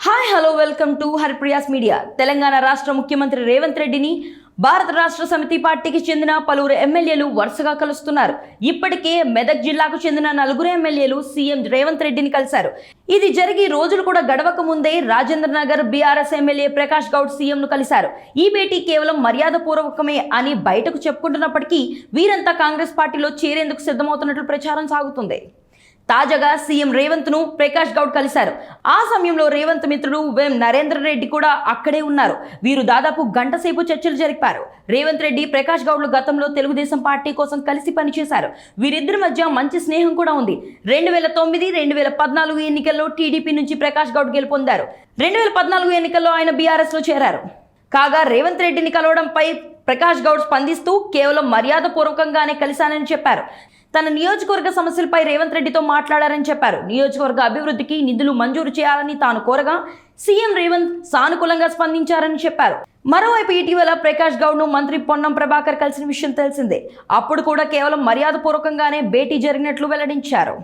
Hi hello welcome to Haripriya's media. Telangana రాష్ట్ర ముఖ్యమంత్రి రేవంత్ రెడ్డిని భారత రాష్ట్ర సమితి పార్టీకి చెందిన పలువురు ఎమ్మెల్యేలు వరుసగా కలుస్తున్నారు. ఇప్పటికే మెదక్ జిల్లాకు చెందిన 4 ఎమ్మెల్యేలు సీఎం రేవంత్ రెడ్డిని కలిశారు. ఇది జరిగి రోజులు కూడా గడవక ముందే Rajendra Nagar BRS MLA Prakash Goud CM ను కలిశారు. ఈ భేటీ కేవలం మర్యాద పూర్వకమే అని బయటకు చెప్పుకుంటున్నప్పటికీ వీరంతా కాంగ్రెస్ పార్టీలో చేరేందుకు సిద్ధమవుతున్నట్లు ప్రచారం సాగుతుంది. తాజాగా సీఎం రేవంత్ ను ప్రకాష్ గౌడ్ కలిశారు. ఆ సమయంలో రేవంత్ మిత్రుడు వేం నరేంద్ర రెడ్డి కూడా అక్కడే ఉన్నారు. వీరు దాదాపు గంట సేపు చర్చలు జరిపారు. రేవంత్ రెడ్డి ప్రకాష్ గౌడ్లు గతంలో తెలుగుదేశం పార్టీ కోసం కలిసి పనిచేశారు. వీరిద్దరి మధ్య మంచి స్నేహం కూడా ఉంది. 2009, 2014 ఎన్నికల్లో టీడీపీ నుంచి ప్రకాష్ గౌడ్ గెలుపొందారు. 2014 ఎన్నికల్లో ఆయన బీఆర్ఎస్ లో చేరారు. కాగా రేవంత్ రెడ్డిని కలవడంపై ప్రకాష్ గౌడ్ స్పందిస్తూ కేవలం మర్యాద పూర్వకంగానే కలిశానని చెప్పారు. తన నియోజకవర్గ సమస్యలపై రేవంత్ రెడ్డితో మాట్లాడారని చెప్పారు. నియోజకవర్గ అభివృద్ధికి నిధులు మంజూరు చేయాలని తాను కోరగా సీఎం రేవంత్ సానుకూలంగా స్పందించారని చెప్పారు. మరోవైపు ఇటీవల ప్రకాష్ గౌడ్ ను మంత్రి పొన్నం ప్రభాకర్ కలిసిన విషయం తెలిసిందే. అప్పుడు కూడా కేవలం మర్యాద పూర్వకంగానే భేటీ జరిగినట్లు వెల్లడించారు.